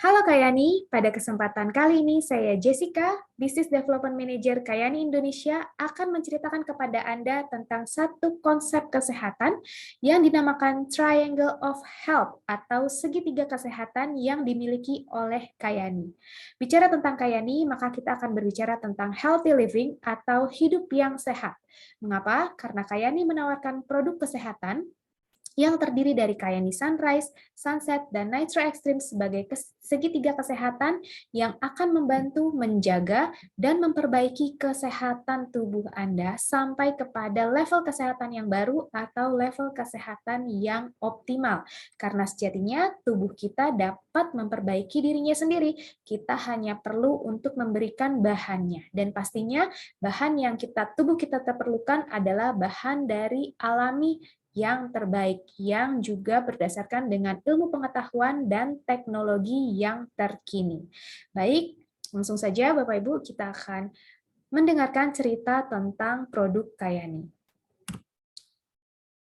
Halo Kayani, pada kesempatan kali ini saya Jessica, Business Development Manager Kayani Indonesia akan menceritakan kepada Anda tentang satu konsep kesehatan yang dinamakan Triangle of Health atau segitiga kesehatan yang dimiliki oleh Kayani. Bicara tentang Kayani, maka kita akan berbicara tentang healthy living atau hidup yang sehat. Mengapa? Karena Kayani menawarkan produk kesehatan yang terdiri dari Kayani Sunrise, Sunset, dan Nitro Extreme sebagai segitiga kesehatan yang akan membantu menjaga dan memperbaiki kesehatan tubuh Anda sampai kepada level kesehatan yang baru atau level kesehatan yang optimal. Karena sejatinya tubuh kita dapat memperbaiki dirinya sendiri. Kita hanya perlu untuk memberikan bahannya. Dan pastinya bahan yang tubuh kita perlukan adalah bahan dari alami yang terbaik, yang juga berdasarkan dengan ilmu pengetahuan dan teknologi yang terkini. Baik, langsung saja Bapak Ibu kita akan mendengarkan cerita tentang produk Kayani.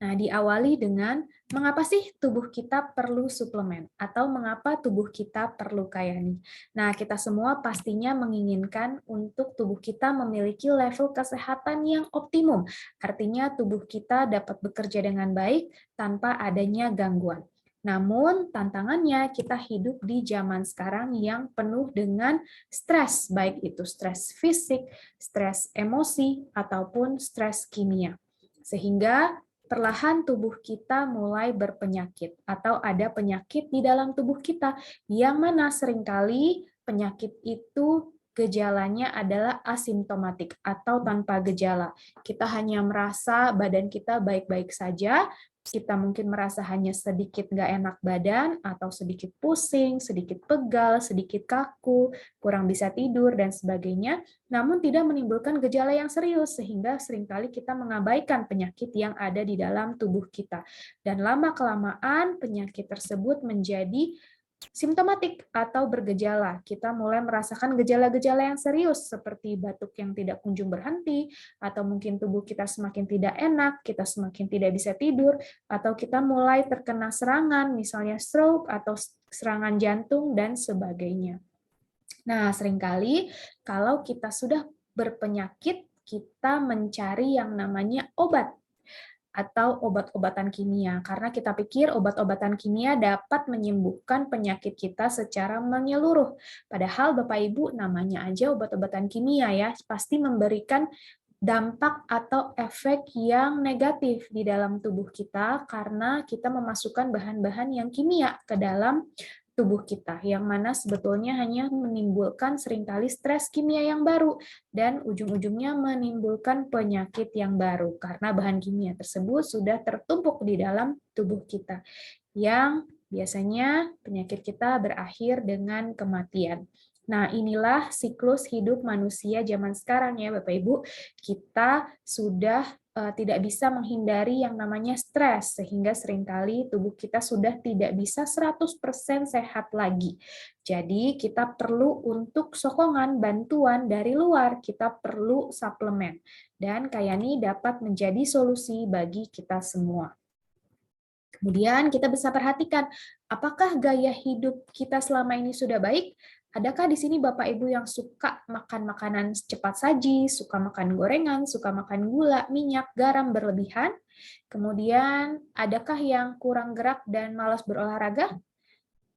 Nah, diawali dengan mengapa sih tubuh kita perlu suplemen atau mengapa tubuh kita perlu Kayani. Nah, kita semua pastinya menginginkan untuk tubuh kita memiliki level kesehatan yang optimum. Artinya tubuh kita dapat bekerja dengan baik tanpa adanya gangguan. Namun tantangannya kita hidup di zaman sekarang yang penuh dengan stres, baik itu stres fisik, stres emosi, ataupun stres kimia. Sehingga perlahan tubuh kita mulai berpenyakit atau ada penyakit di dalam tubuh kita yang mana seringkali penyakit itu gejalanya adalah asimptomatik atau tanpa gejala. Kita hanya merasa badan kita baik-baik saja, kita mungkin merasa hanya sedikit nggak enak badan, atau sedikit pusing, sedikit pegal, sedikit kaku, kurang bisa tidur, dan sebagainya, namun tidak menimbulkan gejala yang serius, sehingga seringkali kita mengabaikan penyakit yang ada di dalam tubuh kita. Dan lama-kelamaan penyakit tersebut menjadi simptomatik atau bergejala. Kita mulai merasakan gejala-gejala yang serius seperti batuk yang tidak kunjung berhenti, atau mungkin tubuh kita semakin tidak enak, kita semakin tidak bisa tidur, atau kita mulai terkena serangan, misalnya stroke atau serangan jantung dan sebagainya. Nah, seringkali kalau kita sudah berpenyakit, kita mencari yang namanya obat atau obat-obatan kimia, karena kita pikir obat-obatan kimia dapat menyembuhkan penyakit kita secara menyeluruh. Padahal Bapak Ibu, namanya aja obat-obatan kimia ya, pasti memberikan dampak atau efek yang negatif di dalam tubuh kita karena kita memasukkan bahan-bahan yang kimia ke dalam tubuh kita, yang mana sebetulnya hanya menimbulkan seringkali stres kimia yang baru dan ujung-ujungnya menimbulkan penyakit yang baru karena bahan kimia tersebut sudah tertumpuk di dalam tubuh kita, yang biasanya penyakit kita berakhir dengan kematian. Nah, inilah siklus hidup manusia zaman sekarang ya Bapak Ibu. Kita sudah tidak bisa menghindari yang namanya stres, sehingga seringkali tubuh kita sudah tidak bisa 100% sehat lagi. Jadi kita perlu untuk sokongan bantuan dari luar, kita perlu suplemen. Dan Kayani dapat menjadi solusi bagi kita semua. Kemudian kita bisa perhatikan, apakah gaya hidup kita selama ini sudah baik? Adakah di sini Bapak Ibu yang suka makan makanan cepat saji, suka makan gorengan, suka makan gula, minyak, garam berlebihan? Kemudian, adakah yang kurang gerak dan malas berolahraga?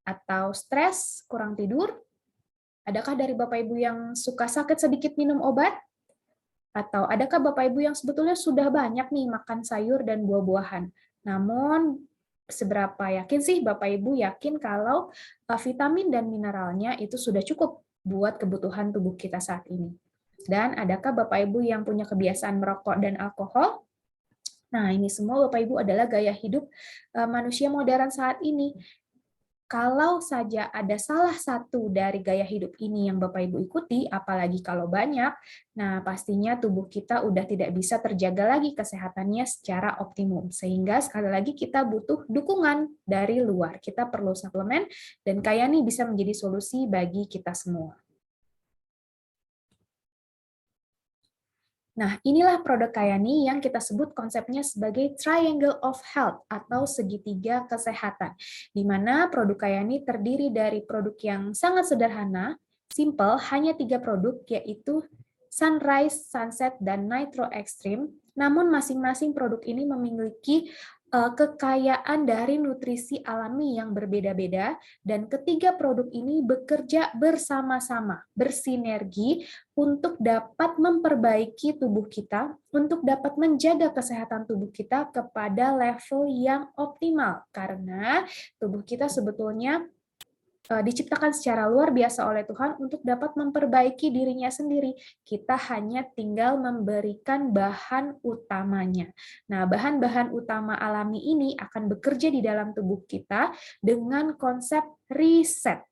Atau stres, kurang tidur? Adakah dari Bapak Ibu yang suka sakit sedikit minum obat? Atau adakah Bapak Ibu yang sebetulnya sudah banyak nih makan sayur dan buah-buahan? Namun, seberapa yakin sih Bapak Ibu yakin kalau vitamin dan mineralnya itu sudah cukup buat kebutuhan tubuh kita saat ini? Dan adakah Bapak Ibu yang punya kebiasaan merokok dan alkohol? Nah, ini semua Bapak Ibu adalah gaya hidup manusia modern saat ini. Kalau saja ada salah satu dari gaya hidup ini yang Bapak Ibu ikuti, apalagi kalau banyak, nah pastinya tubuh kita udah tidak bisa terjaga lagi kesehatannya secara optimum. Sehingga sekali lagi kita butuh dukungan dari luar. Kita perlu suplemen, dan Kayani bisa menjadi solusi bagi kita semua. Nah, inilah produk Kayani yang kita sebut konsepnya sebagai Triangle of Health atau segitiga kesehatan, di mana produk Kayani terdiri dari produk yang sangat sederhana, simple, hanya 3 produk, yaitu Sunrise, Sunset, dan Nitro Extreme. Namun masing-masing produk ini memiliki kekayaan dari nutrisi alami yang berbeda-beda, dan ketiga produk ini bekerja bersama-sama, bersinergi untuk dapat memperbaiki tubuh kita, untuk dapat menjaga kesehatan tubuh kita kepada level yang optimal. Karena tubuh kita sebetulnya diciptakan secara luar biasa oleh Tuhan untuk dapat memperbaiki dirinya sendiri. Kita hanya tinggal memberikan bahan utamanya. Nah, bahan-bahan utama alami ini akan bekerja di dalam tubuh kita dengan konsep reset.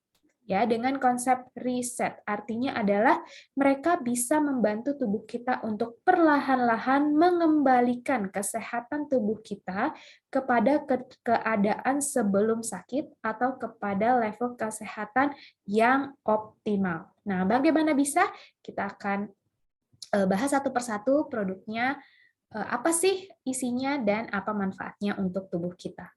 Ya, dengan konsep reset artinya adalah mereka bisa membantu tubuh kita untuk perlahan-lahan mengembalikan kesehatan tubuh kita kepada keadaan sebelum sakit atau kepada level kesehatan yang optimal. Nah, bagaimana bisa? Kita akan bahas satu persatu produknya, apa sih isinya dan apa manfaatnya untuk tubuh kita.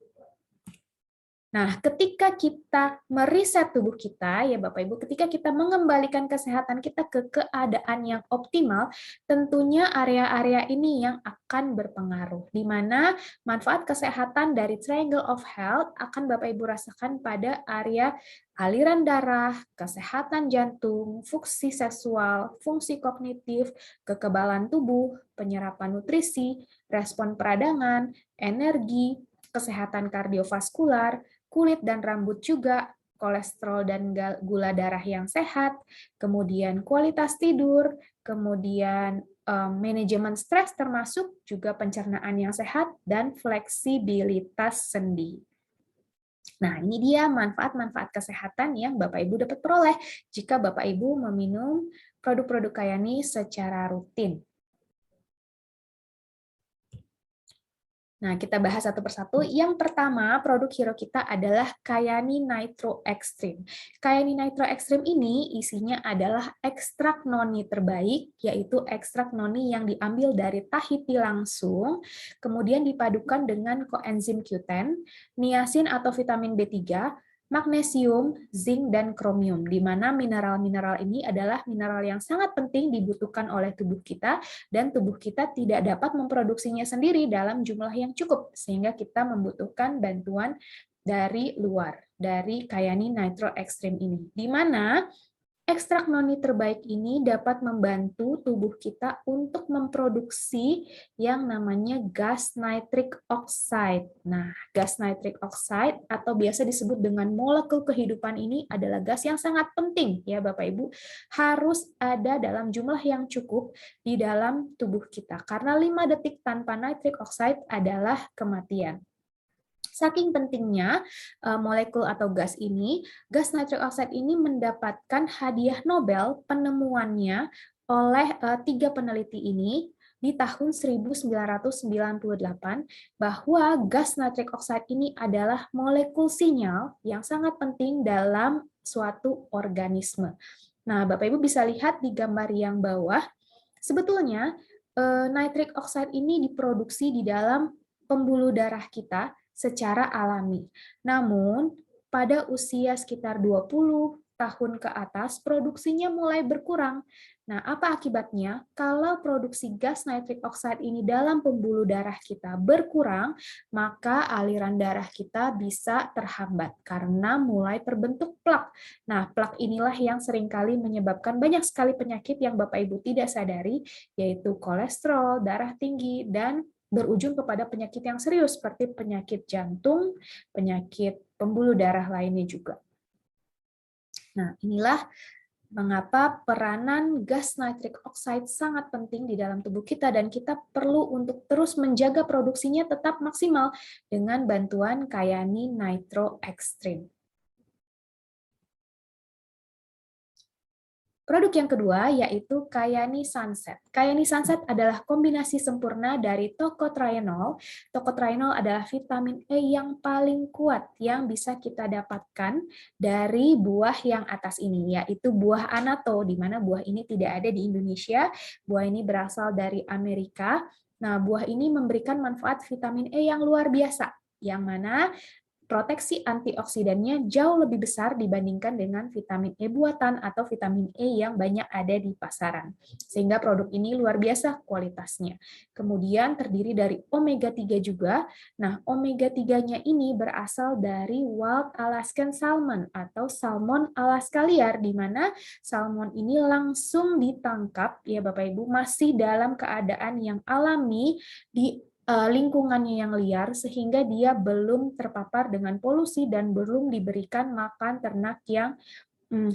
Nah, ketika kita meriset tubuh kita, ya Bapak Ibu, ketika kita mengembalikan kesehatan kita ke keadaan yang optimal, tentunya area-area ini yang akan berpengaruh, di mana manfaat kesehatan dari Triangle of Health akan Bapak Ibu rasakan pada area aliran darah, kesehatan jantung, fungsi seksual, fungsi kognitif, kekebalan tubuh, penyerapan nutrisi, respon peradangan, energi, kesehatan kardiovaskular, kulit dan rambut juga, kolesterol dan gula darah yang sehat, kemudian kualitas tidur, kemudian manajemen stres termasuk juga pencernaan yang sehat dan fleksibilitas sendi. Nah, ini dia manfaat-manfaat kesehatan yang Bapak Ibu dapat peroleh jika Bapak Ibu meminum produk-produk Kayani secara rutin. Nah, kita bahas satu persatu. Yang pertama, produk hero kita adalah Kayani Nitro Extreme. Kayani Nitro Extreme ini isinya adalah ekstrak noni terbaik, yaitu ekstrak noni yang diambil dari Tahiti langsung, kemudian dipadukan dengan koenzim Q10, niacin atau vitamin B3, magnesium, zinc, dan kromium, di mana mineral-mineral ini adalah mineral yang sangat penting dibutuhkan oleh tubuh kita, dan tubuh kita tidak dapat memproduksinya sendiri dalam jumlah yang cukup, sehingga kita membutuhkan bantuan dari luar, dari Kayani Nitro Extreme ini. Di mana ekstrak noni terbaik ini dapat membantu tubuh kita untuk memproduksi yang namanya gas nitric oxide. Nah, gas nitric oxide atau biasa disebut dengan molekul kehidupan ini adalah gas yang sangat penting ya Bapak Ibu, harus ada dalam jumlah yang cukup di dalam tubuh kita. Karena 5 detik tanpa nitric oxide adalah kematian. Saking pentingnya molekul atau gas ini, gas nitric oxide ini mendapatkan hadiah Nobel penemuannya oleh 3 peneliti ini di tahun 1998 bahwa gas nitric oxide ini adalah molekul sinyal yang sangat penting dalam suatu organisme. Nah, Bapak Ibu bisa lihat di gambar yang bawah, sebetulnya nitric oxide ini diproduksi di dalam pembuluh darah kita secara alami. Namun, pada usia sekitar 20 tahun ke atas, produksinya mulai berkurang. Nah, apa akibatnya? Kalau produksi gas nitric oxide ini dalam pembuluh darah kita berkurang, maka aliran darah kita bisa terhambat karena mulai terbentuk plak. Nah, plak inilah yang seringkali menyebabkan banyak sekali penyakit yang Bapak Ibu tidak sadari, yaitu kolesterol, darah tinggi, dan berujung kepada penyakit yang serius seperti penyakit jantung, penyakit pembuluh darah lainnya juga. Nah, inilah mengapa peranan gas nitric oxide sangat penting di dalam tubuh kita dan kita perlu untuk terus menjaga produksinya tetap maksimal dengan bantuan Kayani Nitro Extreme. Produk yang kedua yaitu Kayani Sunset. Kayani Sunset adalah kombinasi sempurna dari tocotrienol. Tocotrienol adalah vitamin E yang paling kuat yang bisa kita dapatkan dari buah yang atas ini, yaitu buah anato, di mana buah ini tidak ada di Indonesia. Buah ini berasal dari Amerika. Nah, buah ini memberikan manfaat vitamin E yang luar biasa, yang mana proteksi antioksidannya jauh lebih besar dibandingkan dengan vitamin E buatan atau vitamin E yang banyak ada di pasaran. Sehingga produk ini luar biasa kualitasnya. Kemudian terdiri dari omega 3 juga. Nah, omega 3-nya ini berasal dari wild Alaskan salmon atau salmon Alaska liar, di mana salmon ini langsung ditangkap, ya Bapak Ibu, masih dalam keadaan yang alami di lingkungannya yang liar, sehingga dia belum terpapar dengan polusi dan belum diberikan makan ternak yang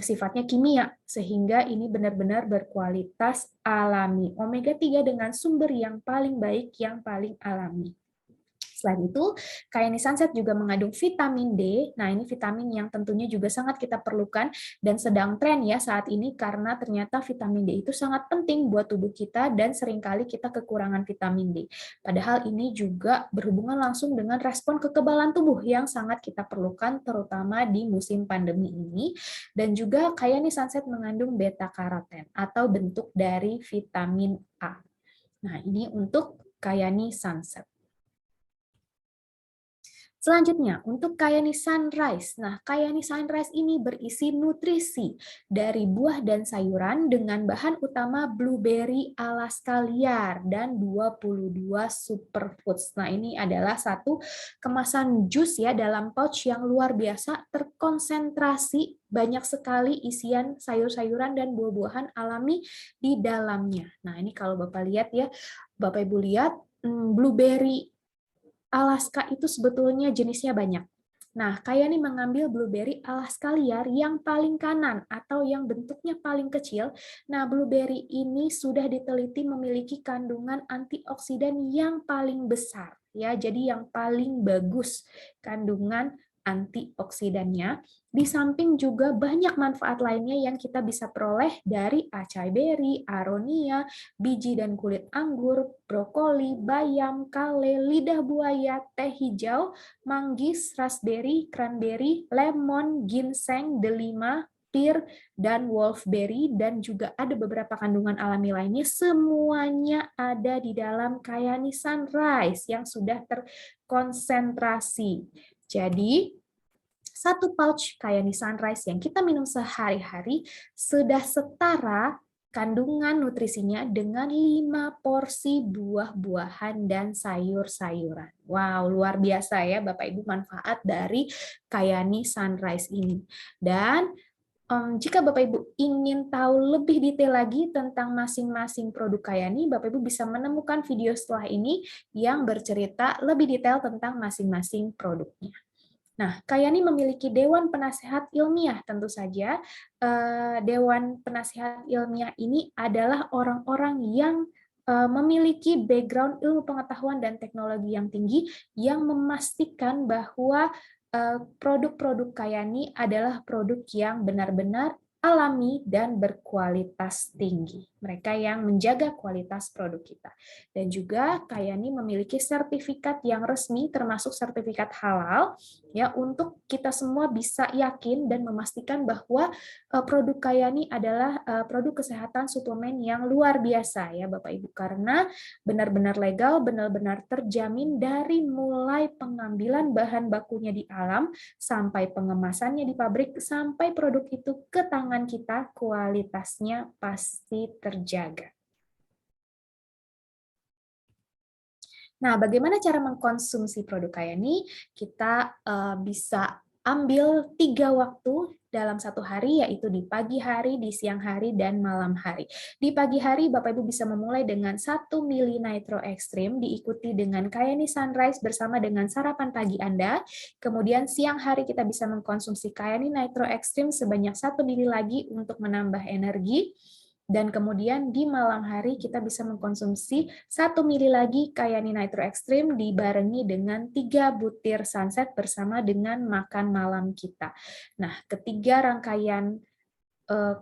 sifatnya kimia, sehingga ini benar-benar berkualitas alami. Omega 3 dengan sumber yang paling baik, yang paling alami. Selain itu, Kayani Sunset juga mengandung vitamin D. Nah, ini vitamin yang tentunya juga sangat kita perlukan dan sedang tren ya saat ini, karena ternyata vitamin D itu sangat penting buat tubuh kita dan seringkali kita kekurangan vitamin D. Padahal ini juga berhubungan langsung dengan respon kekebalan tubuh yang sangat kita perlukan, terutama di musim pandemi ini. Dan juga Kayani Sunset mengandung beta karoten atau bentuk dari vitamin A. Nah, ini untuk Kayani Sunset. Selanjutnya, untuk Kayani Sunrise. Nah, Kayani Sunrise ini berisi nutrisi dari buah dan sayuran dengan bahan utama blueberry Alaska liar dan 22 superfoods. Nah, ini adalah satu kemasan jus ya dalam pouch yang luar biasa, terkonsentrasi banyak sekali isian sayur-sayuran dan buah-buahan alami di dalamnya. Nah, ini kalau Bapak lihat ya, Bapak Ibu lihat, blueberry Alaska itu sebetulnya jenisnya banyak. Nah, Kayani mengambil blueberry Alaska liar yang paling kanan atau yang bentuknya paling kecil. Nah, blueberry ini sudah diteliti memiliki kandungan antioksidan yang paling besar, ya. Jadi yang paling bagus kandungan antioksidannya. Di samping juga banyak manfaat lainnya yang kita bisa peroleh dari acai berry, aronia, biji dan kulit anggur, brokoli, bayam, kale, lidah buaya, teh hijau, manggis, raspberry, cranberry, lemon, ginseng, delima, pear, dan wolfberry, dan juga ada beberapa kandungan alami lainnya. Semuanya ada di dalam Kayani Sunrise yang sudah terkonsentrasi. Jadi, satu pouch Kayani Sunrise yang kita minum sehari-hari sudah setara kandungan nutrisinya dengan 5 porsi buah-buahan dan sayur-sayuran. Wow, luar biasa ya Bapak Ibu manfaat dari Kayani Sunrise ini. Dan jika Bapak Ibu ingin tahu lebih detail lagi tentang masing-masing produk Kayani, Bapak Ibu bisa menemukan video setelah ini yang bercerita lebih detail tentang masing-masing produknya. Nah, Kayani memiliki Dewan Penasehat Ilmiah, tentu saja. Dewan Penasehat Ilmiah ini adalah orang-orang yang memiliki background ilmu pengetahuan dan teknologi yang tinggi, yang memastikan bahwa produk-produk Kayani adalah produk yang benar-benar alami dan berkualitas tinggi. Mereka yang menjaga kualitas produk kita. Dan juga Kayani memiliki sertifikat yang resmi, termasuk sertifikat halal, ya, untuk kita semua bisa yakin dan memastikan bahwa produk Kayani adalah produk kesehatan suplemen yang luar biasa ya Bapak Ibu, karena benar-benar legal, benar-benar terjamin dari mulai pengambilan bahan bakunya di alam sampai pengemasannya di pabrik sampai produk itu ke tangan kita, kualitasnya pasti terjaga. Nah, bagaimana cara mengkonsumsi produk Kayani? Kita bisa ambil 3 waktu dalam satu hari, yaitu di pagi hari, di siang hari, dan malam hari. Di pagi hari, Bapak Ibu bisa memulai dengan 1 mili Nitro Extreme, diikuti dengan Kayani Sunrise bersama dengan sarapan pagi Anda. Kemudian siang hari kita bisa mengkonsumsi Kayani Nitro Extreme sebanyak 1 mili lagi untuk menambah energi. Dan kemudian di malam hari kita bisa mengkonsumsi 1 mili lagi Kayani Nitro Extreme dibarengi dengan 3 butir sunset bersama dengan makan malam kita. Nah, ketiga rangkaian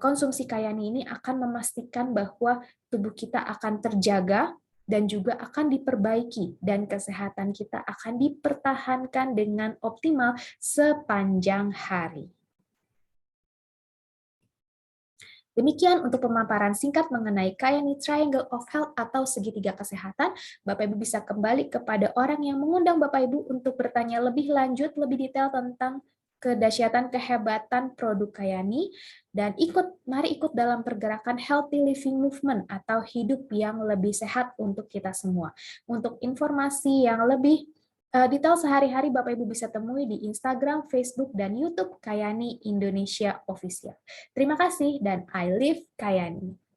konsumsi Kayani ini akan memastikan bahwa tubuh kita akan terjaga dan juga akan diperbaiki, dan kesehatan kita akan dipertahankan dengan optimal sepanjang hari. Demikian untuk pemaparan singkat mengenai Kayani Triangle of Health atau segitiga kesehatan. Bapak Ibu bisa kembali kepada orang yang mengundang Bapak Ibu untuk bertanya lebih lanjut, lebih detail tentang kedahsyatan kehebatan produk Kayani, dan mari ikut dalam pergerakan Healthy Living Movement atau hidup yang lebih sehat untuk kita semua. Untuk informasi yang lebih detail sehari-hari Bapak Ibu bisa temui di Instagram, Facebook, dan YouTube Kayani Indonesia Official. Terima kasih dan I live Kayani.